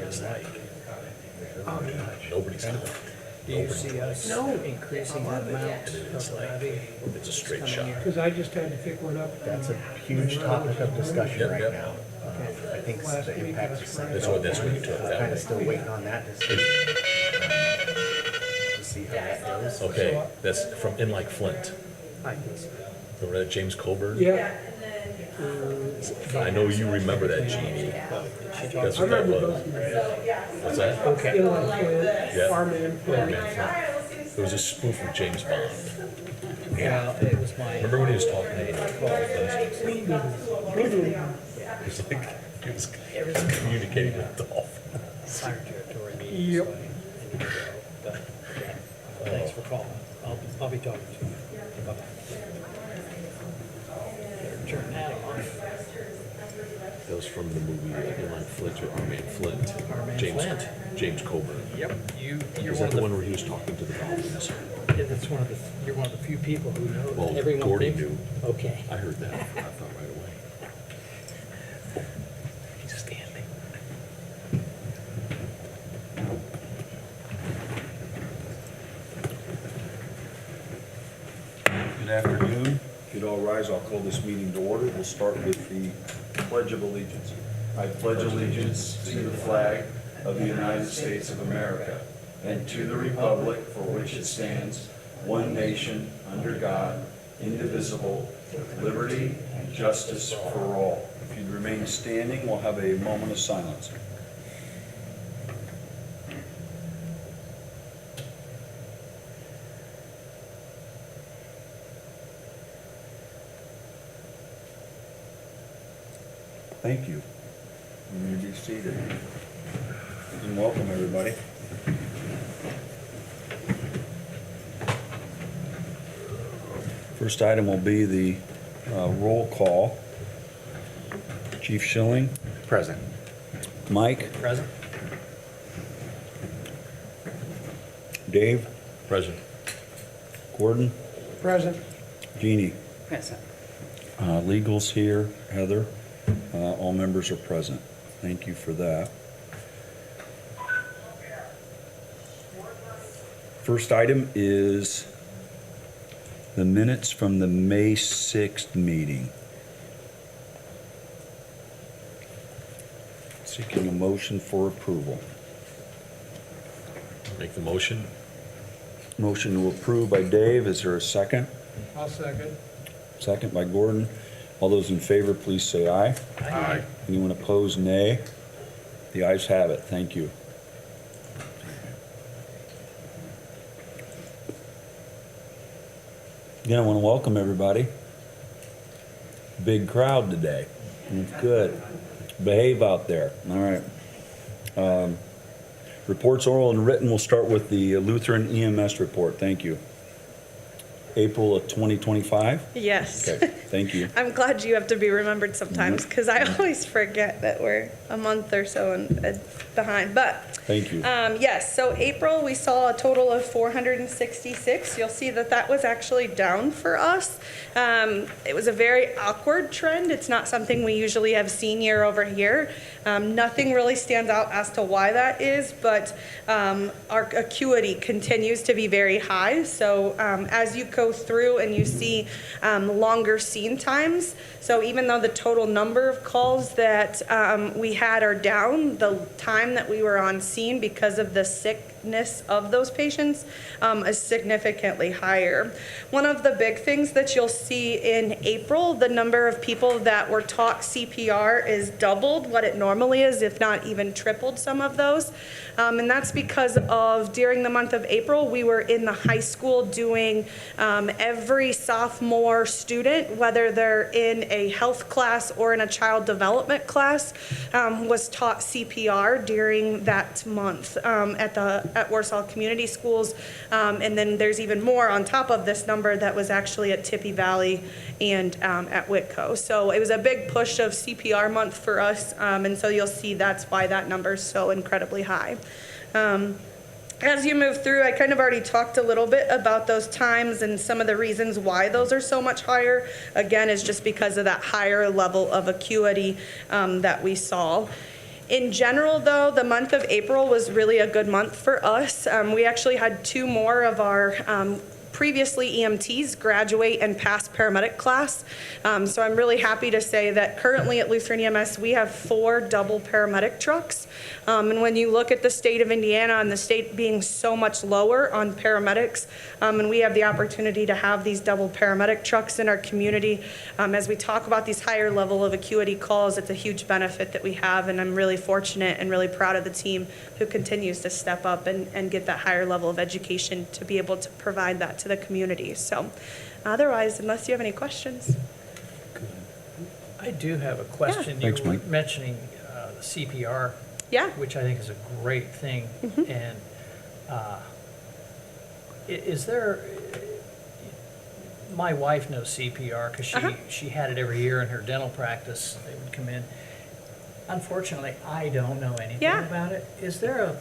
is like. Nobody's doing it. Do you see us increasing the amount of levy? It's a straight shot. Because I just had to pick one up. That's a huge topic of discussion Yep, right yep. now. I think Last the week impact was is something. Friday. That's what you took that Kind way. of still waiting on that to see how that goes. Okay, that's from in like Flint. I guess. Remember that James Colburn? Yeah, I know you remember that, Jeannie. That's I what that remember was. both of them. What's that? Okay. Inland Flint, Yeah. Farm and Flint. Man, Flint. It was a spoof of James Bond. Yeah, it was my. Remember when he was talking to Flint? Mhm. It was like he was communicating with Dolph. Fire territory meeting. Yep. So I need to go, but, yeah. Thanks for calling. I'll be talking to you. Bye-bye. Better turn that on. That was from the movie Inline Flint or Our Man Flint. Our Man James, Flint. James Colburn. Yep, you're Is one that the of one where he was talking to the Dolphins? that's one of the, you're one of the few people who know Well, that everyone Gordy thinks. knew. Okay. I heard that. I thought right away. He's standing. Good afternoon. If you'd all rise, I'll call this meeting to order. We'll start with the Pledge of Allegiance. I pledge allegiance to the flag of the United States of America and to the republic for which it stands, one nation, under God, indivisible, with liberty and justice for all. If you'd remain standing, we'll have a moment of silence. Thank you. You may be seated. And welcome, everybody. First item will be the roll call. Chief Schilling, Present. Mike, Present? Dave, Present. Gordon, Present. Jeannie. Present. Legal's here, Heather. All members are present. Thank you for that. First item is the minutes from the May 6th meeting. Seeking a motion for approval. Make the motion. Motion to approve by Dave. Is there a second? I'll second. Second by Gordon. All those in favor, please say aye. Aye. Anyone opposed, nay? The ayes have it. Thank you. Again, I want to welcome everybody. Big crowd today. It's good. Behave out there. All right. Reports oral and written. We'll start with the Lutheran EMS report. Thank you. April of 2025? Yes. Okay, thank you. I'm glad you have to be remembered sometimes because I always forget that we're a month or so behind. But Thank you. yes, so April we saw a total of 466. You'll see that that was actually down for us. It was a very awkward trend. It's not something we usually have seen year over year. Nothing really stands out as to why that is, but our acuity continues to be very high. So as you go through and you see longer scene times, so even though the total number of calls that we had are down, the time that we were on scene because of the sickness of those patients is significantly higher. One of the big things that you'll see in April, the number of people that were taught CPR is doubled what it normally is, if not even tripled some of those. And that's because of during the month of April, we were in the high school doing every sophomore student, whether they're in a health class or in a child development class, was taught CPR during that month at Warsaw Community Schools. And then there's even more on top of this number that was actually at Tippy Valley and at Whitco. So it was a big push of CPR month for us. And so you'll see that's why that number is so incredibly high. As you move through, I kind of already talked a little bit about those times and some of the reasons why those are so much higher. Again, is just because of that higher level of acuity that we saw. In general, though, the month of April was really a good month for us. We actually had 2 more of our previously EMTs graduate and pass paramedic class. So I'm really happy to say that currently at Lutheran EMS, we have 4 double paramedic trucks. And when you look at the state of Indiana and the state being so much lower on paramedics, and we have the opportunity to have these double paramedic trucks in our community, as we talk about these higher level of acuity calls, it's a huge benefit that we have, and I'm really fortunate and really proud of the team who continues to step up and get that higher level of education to be able to provide that to the community. So otherwise, unless you have any questions. I do have a question. Thanks, You were Mike. mentioning the CPR, Yeah. which I think is a great thing. And is there, my wife knows CPR because she had it every year in her dental practice. They would come in. Unfortunately, I don't know anything Yeah. about it. Is there a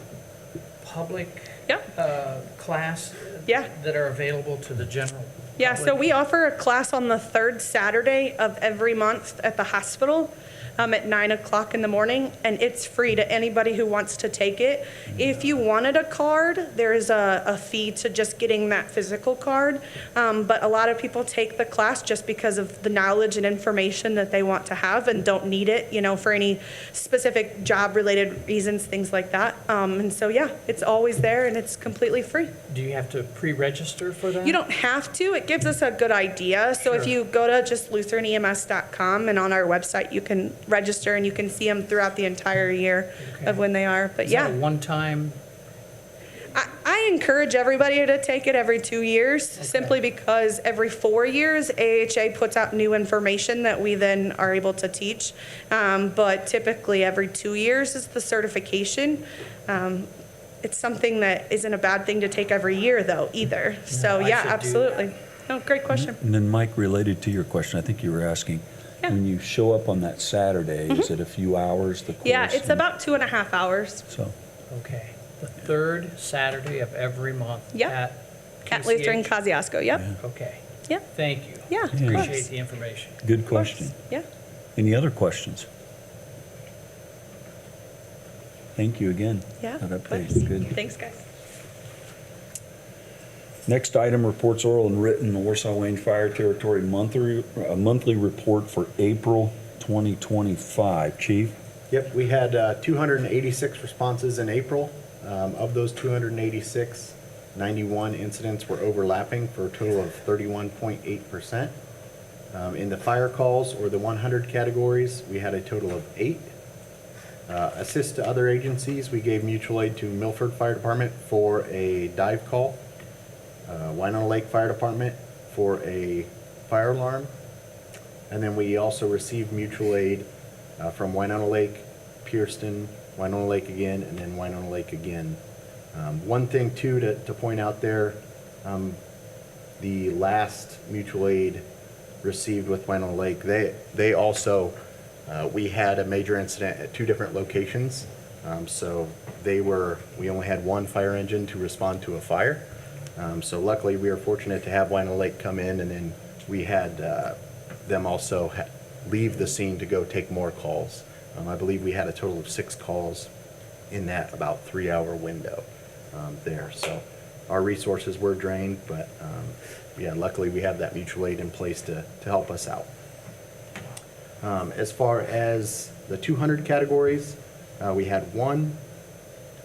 public Yep. class Yeah. that are available to the general Yeah, so public? we offer a class on the 3rd Saturday of every month at the hospital at 9 o'clock in the morning, and it's free to anybody who wants to take it. If you wanted a card, there's a fee to just getting that physical card, but a lot of people take the class just because of the knowledge and information that they want to have and don't need it, for any specific job-related reasons, things like that. And so, yeah, it's always there and it's completely free. Do you have to pre-register for that? You don't have to. It gives us a good idea. So if Sure. you go to just lutheranems.com and on our website, you can register and you can see them throughout the entire year of when they are. But Is that yeah, a one-time? I encourage everybody to take it every 2 years, simply because every 4 years, AHA puts out new information that we then are able to teach. But typically every 2 years is the certification. It's something that isn't a bad thing to take every year though either. So I yeah, should do absolutely. No, great question. And then Mike, related to your question, I think you were asking, Yeah. when you show up on that Saturday, is it a few hours, the course? Yeah, it's and- about 2.5 hours So, Okay, the 3rd Saturday of every month Yep. at at Lutheran QCH? Kosciuszko. Yep. Okay, Yep. thank you. Yeah, of Yeah. course. Appreciate the information. good Of course. question. Yeah. Any other questions? Thank you again. Yeah. That of update, course. good. Thanks, guys. Next item, reports oral and written, the Warsaw-Wayne Fire Territory monthly report for April 2025. Chief? Yep, we had 286 responses in April. Of those 286, 91 incidents were overlapping for a total of 31.8%. In the fire calls, or the 100 categories, we had a total of 8. Assist to other agencies, we gave mutual aid to Milford Fire Department for a dive call, Winona Lake Fire Department for a fire alarm, and then we also received mutual aid from Winona Lake, Pierceton, Winona Lake again, and then Winona Lake again. One thing too to point out there, the last mutual aid received with Winona Lake, they also, we had a major incident at 2 different locations. So we only had 1 fire engine to respond to a fire. So luckily we were fortunate to have Winona Lake come in, and then we had them also leave the scene to go take more calls. I believe we had a total of 6 calls in that about 3-hour window there. So our resources were drained, but yeah, luckily we have that mutual aid in place to help us out. As far as the 200 categories, we had 1.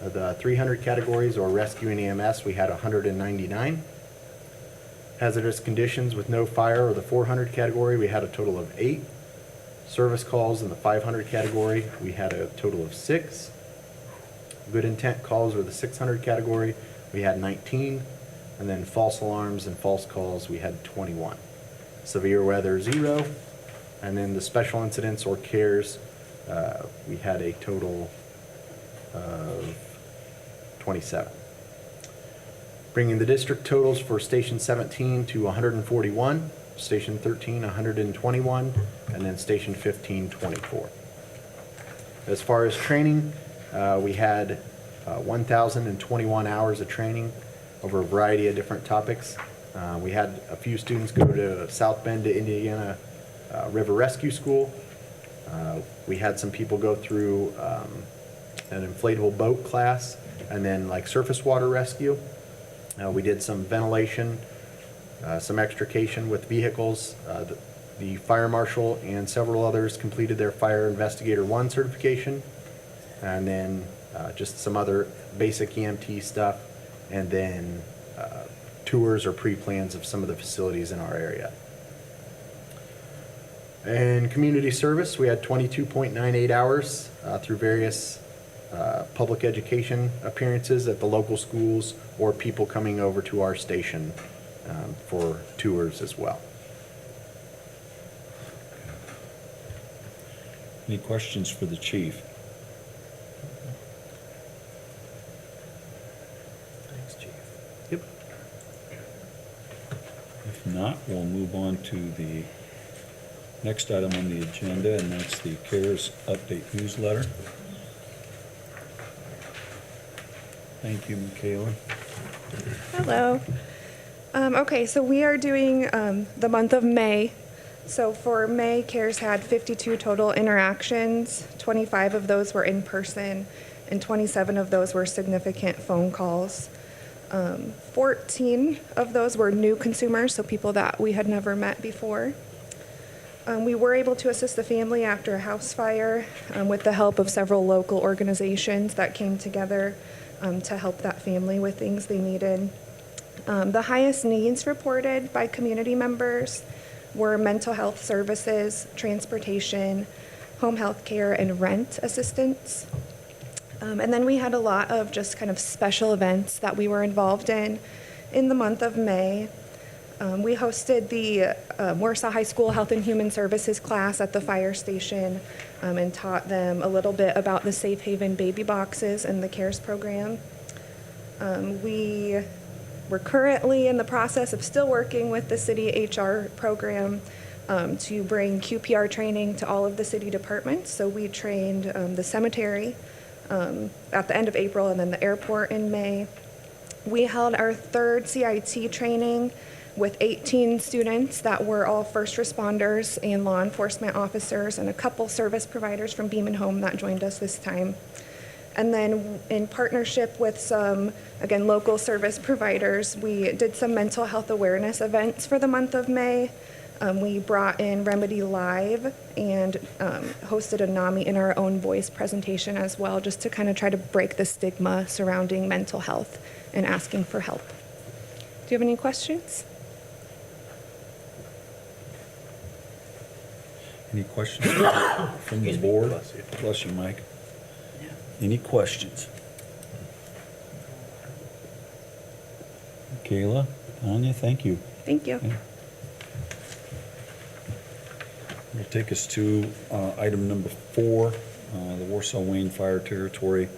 The 300 categories, or rescue and EMS, we had 199. Hazardous conditions with no fire, or the 400 category, we had a total of 8. Service calls in the 500 category, we had a total of 6. Good intent calls, or the 600 category, we had 19. And then false alarms and false calls, we had 21. Severe weather, 0. And then the special incidents or cares, we had a total of 27. Bringing the district totals for Station 17 to 141, Station 13 121, and then Station 15 24. As far as training, we had 1,021 hours of training over a variety of different topics. We had a few students go to South Bend to Indiana River Rescue School. We had some people go through an inflatable boat class, and then like surface water rescue. We did some ventilation, some extrication with vehicles. The fire marshal and several others completed their Fire Investigator 1 certification, and then just some other basic EMT stuff, and then tours or pre-plans of some of the facilities in our area. And community service, we had 22.98 hours through various public education appearances at the local schools or people coming over to our station for tours as well. Any questions for the chief? Thanks, Chief. Yep. If not, we'll move on to the next item on the agenda, and that's the CARES Update newsletter. Thank you, Michaela. Hello. Okay, so we are doing the month of May. So for May, CARES had 52 total interactions. 25 of those were in person, and 27 of those were significant phone calls. 14 of those were new consumers, so people that we had never met before. We were able to assist the family after a house fire with the help of several local organizations that came together to help that family with things they needed. The highest needs reported by community members were mental health services, transportation, home health care, and rent assistance. And then we had a lot of just kind of special events that we were involved in the month of May. We hosted the Warsaw High School Health and Human Services class at the fire station and taught them a little bit about the Safe Haven baby boxes and the CARES program. We We're currently in the process of still working with the city HR program to bring QPR training to all of the city departments. So we trained the cemetery at the end of April and then the airport in May. We held our third CIT training with 18 students that were all first responders and law enforcement officers and a couple service providers from Beam & Home that joined us this time. And then in partnership with some, again, local service providers, we did some mental health awareness events for the month of May. We brought in Remedy Live and hosted a NAMI in our own voice presentation as well, just to kind of try to break the stigma surrounding mental health and asking for help. Do you have any questions? Any questions from the board? Bless you, Mike. Any questions? Kayla, Tanya, thank you. Thank you. Will take us to item number 4, the Warsaw-Wayne Fire Territory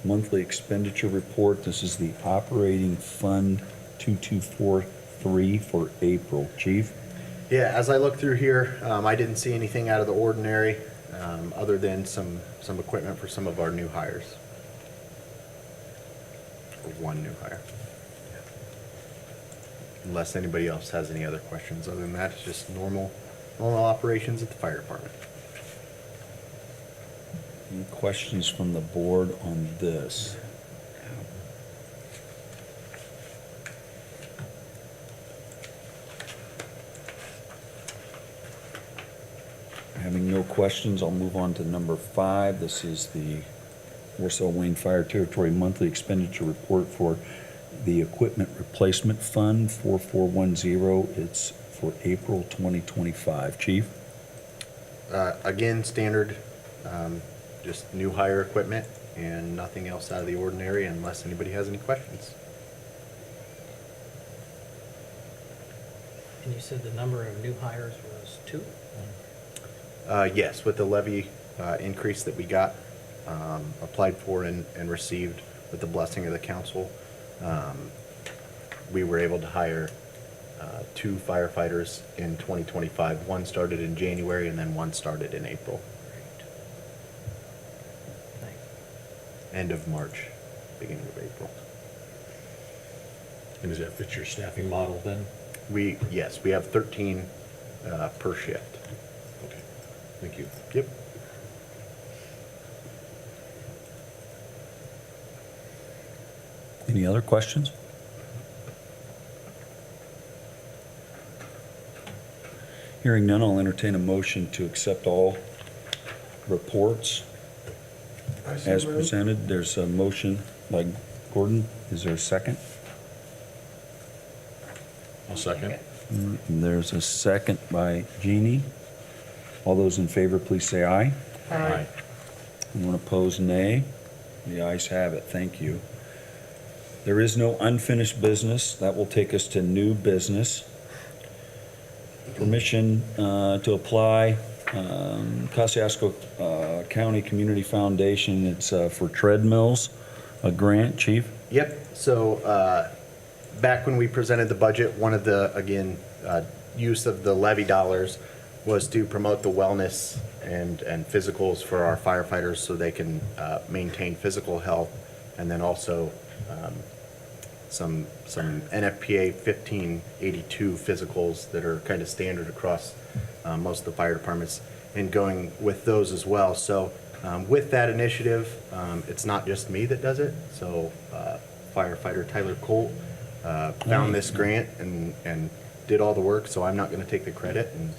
Monthly Expenditure Report. This is the Operating Fund 2243 for April. Chief? Yeah, as I look through here, I didn't see anything out of the ordinary, other than some equipment for some of our new hires. Or one new hire. Unless anybody else has any other questions. Other than that, it's just normal operations at the fire department. Any questions from the board on this? Having no questions, I'll move on to number 5. This is the Warsaw-Wayne Fire Territory Monthly Expenditure Report for the Equipment Replacement Fund 4410. It's for April 2025. Chief? Again, standard, just new hire equipment and nothing else out of the ordinary unless anybody has any questions. And you said the number of new hires was 2? Yes, with the levy increase that we got, applied for and received with the blessing of the council, we were able to hire 2 firefighters in 2025. One started in January and then one started in April. Great. Thanks. End of March, beginning of April. And does that fit your staffing model then? Yes, we have 13 per shift. Okay, thank you. Yep. Any other questions? Hearing none, I'll entertain a motion to accept all reports I so as moved. presented. There's a motion by Gordon. Is there a second? I'll second. And there's a second by Jeannie. All those in favor, please say aye. Aye. Anyone opposed, nay. The ayes have it. Thank you. There is no unfinished business. That will take us to new business. Permission to apply, Kosciuszko County Community Foundation. It's for treadmills, a grant, Chief? Yep, so back when we presented the budget, one of the, again, use of the levy dollars was to promote the wellness and physicals for our firefighters so they can maintain physical health, and then also some NFPA 1582 physicals that are kind of standard across most of the fire departments, and going with those as well. So with that initiative, it's not just me that does it. So firefighter Tyler Colt found this grant and did all the work, so I'm not going to take the credit, and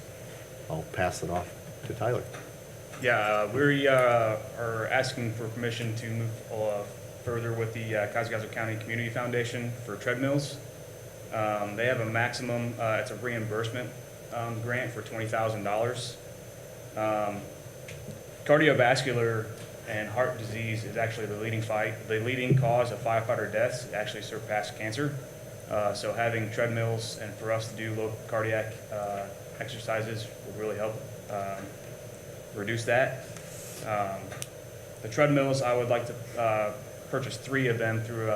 I'll pass it off to Tyler. Yeah, we are asking for permission to move further with the Kosciuszko County Community Foundation for treadmills. They have a maximum, it's a reimbursement grant for $20,000. Cardiovascular and heart disease is actually the leading cause of firefighter deaths. It actually surpassed cancer. So having treadmills and for us to do low cardiac exercises would really help reduce that. The treadmills, I would like to purchase 3 of them through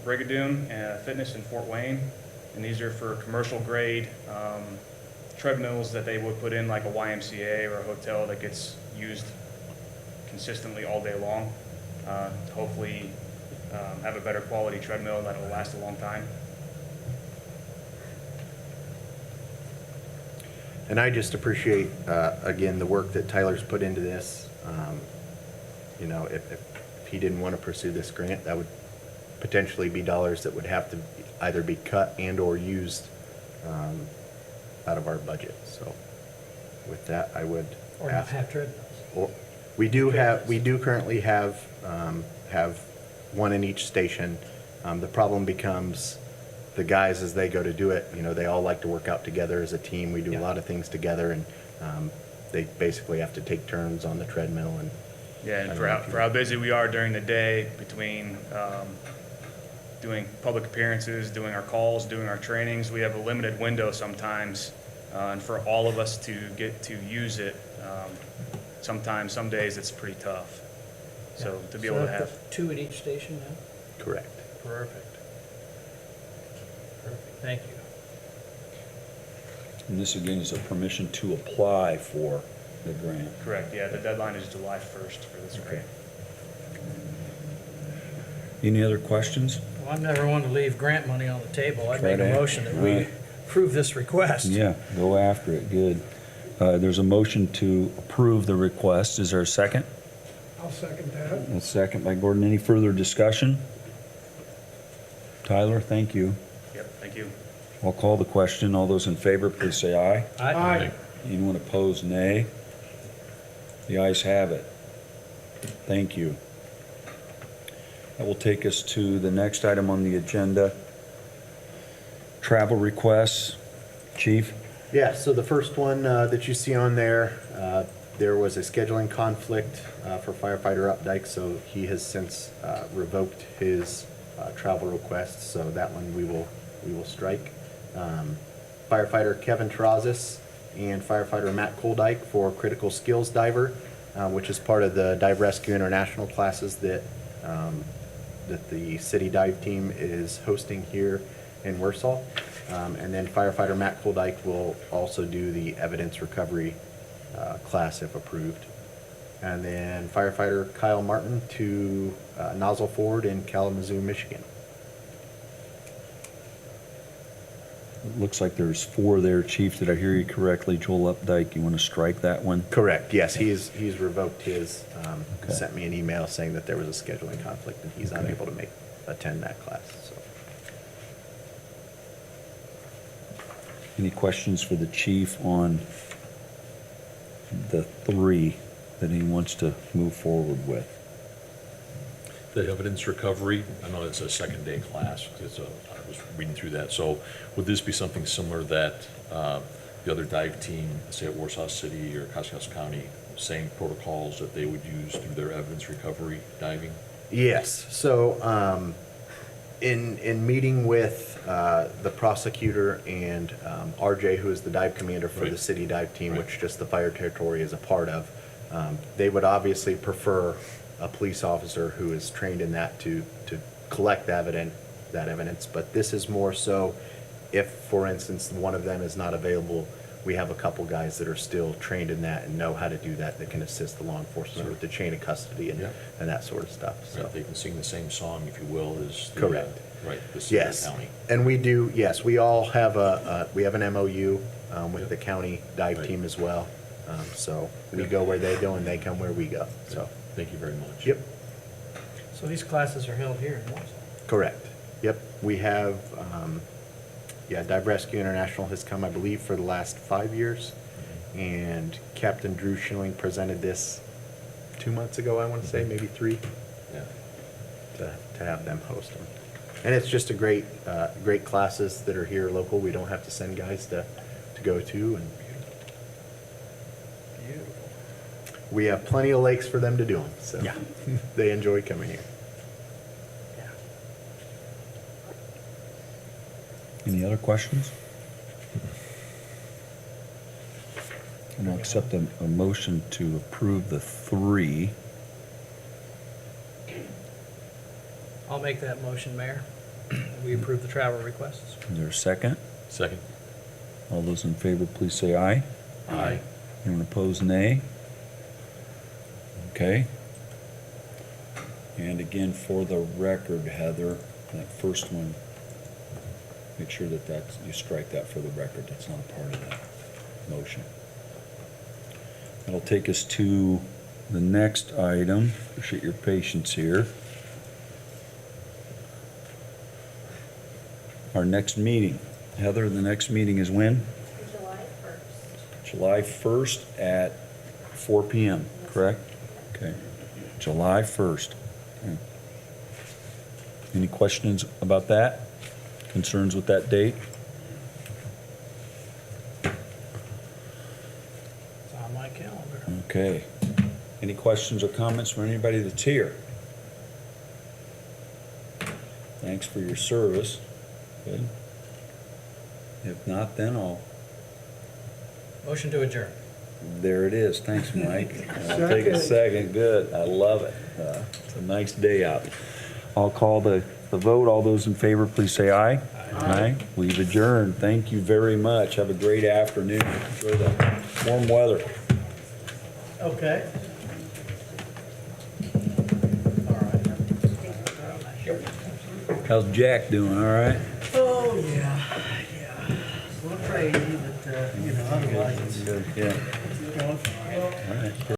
Brigadoon Fitness in Fort Wayne, and these are for commercial grade treadmills that they would put in like a YMCA or a hotel that gets used consistently all day long. To hopefully have a better quality treadmill that will last a long time. And I just appreciate, again, the work that Tyler's put into this. You know, if he didn't want to pursue this grant, that would potentially be dollars that would have to either be cut and or used out of our budget. So with that, I would Or not ask. have treadmills. Or, we do currently have one in each station. The problem becomes the guys as they go to do it, you know, they all like to work out together as a team. We do a Yeah. lot of things together, and they basically have to take turns on the treadmill. And Yeah, I and don't for know how, if you- for how busy we are during the day between doing public appearances, doing our calls, doing our trainings, we have a limited window sometimes. And for all of us to get to use it, sometimes, some days it's pretty tough. So to be able to have, 2 at each station now? correct. Perfect. Perfect, thank you. And this again is a permission to apply for the grant. correct, yeah, the deadline is July 1st for this grant. Any other questions? Well, I'm never one to leave grant money on the table. I Try make a to- motion that we right. approve this request. Yeah, go after it, good. There's a motion to approve the request. Is there a second? I'll second that. A second by Gordon. Any further discussion? Tyler, thank you. Yep, thank you. I'll call the question. All those in favor, please say aye. Aye. Anyone opposed, nay. The ayes have it. Thank you. That will take us to the next item on the agenda. Travel requests. Chief? Yeah, so the first one that you see on there, there was a scheduling conflict for firefighter Updike, so he has since revoked his travel request, so that one we will strike. Firefighter Kevin Terrazas and firefighter Matt Koldyke for critical skills diver, which is part of the Dive Rescue International classes that the city dive team is hosting here in Warsaw. And then firefighter Matt Koldyke will also do the evidence recovery class if approved. And then firefighter Kyle Martin to Nozzle Ford in Kalamazoo, Michigan. It looks like there's 4 there, Chief. Did I hear you correctly? Joel Updike, you want to strike that one? Correct, yes, he's revoked his, Okay. sent me an email saying that there was a scheduling conflict and he's Okay. unable to make. attend that class, so. Any questions for the chief on the 3 that he wants to move forward with? The evidence recovery, I know it's a second day class, I was reading through that. So would this be something similar that the other dive team, say at Warsaw City or Cascas County, same protocols that they would use through their evidence recovery diving? Yes, so, in meeting with, the prosecutor and, RJ, who is the dive commander for the Right. city dive team, Right. which just the fire territory is a part of, they would obviously prefer a police officer who is trained in that to collect that evidence, but this is more so if, for instance, one of them is not available, we have a couple guys that are still trained in that and know how to do that, that can assist the law enforcement Sure. with the chain of custody and, Yeah. and that sort of stuff, so. Right, they can sing the same song, if you will, as the, Correct. right, the city or Yes, county. and we do, yes, we all have we have an MOU with the county dive Right. team as well. So we go where they go and they come where we go, so. Thank you very much. Yep, So these classes are held here in Warsaw. correct. Yep, we have, Dive Rescue International has come, I believe, for the last 5 years. And Captain Drew Schilling presented this 2 months ago, I want to say, maybe 3, Yeah. to have them host them. And it's just a great classes that are here local. We don't have to send guys to go to, and Beautiful. we have plenty of lakes for them to do them, so. Yeah. They enjoy coming here. Yeah. Any other questions? And I'll accept a motion to approve the 3. I'll make that motion, Mayor. We approve the travel requests. Is there a second? Second? All those in favor, please say aye. Aye. Anyone opposed, nay? Okay. And again, for the record, Heather, that first one, make sure that you strike that for the record. That's not a part of that motion. That'll take us to the next item. Appreciate your patience here. Our next meeting. Heather, the next meeting is when? July 1st. July 1st at 4 PM, correct? Okay. July 1st. Okay. Any questions about that? Concerns with that date? It's on my calendar. Okay. Any questions or comments from anybody that's here? Thanks for your service. Good. If not, then Motion to adjourn. there it is. Thanks, Mike. I'll take a second. Good. I love it. It's a nice day out. I'll call the vote. All those in favor, please say aye. Aye. We've adjourned. Thank you very much. Have a great afternoon. Enjoy the warm weather. Okay. How's Jack doing? All right? Oh, yeah. A little crazy, but, otherwise it's Good. Yeah. going fine. All right.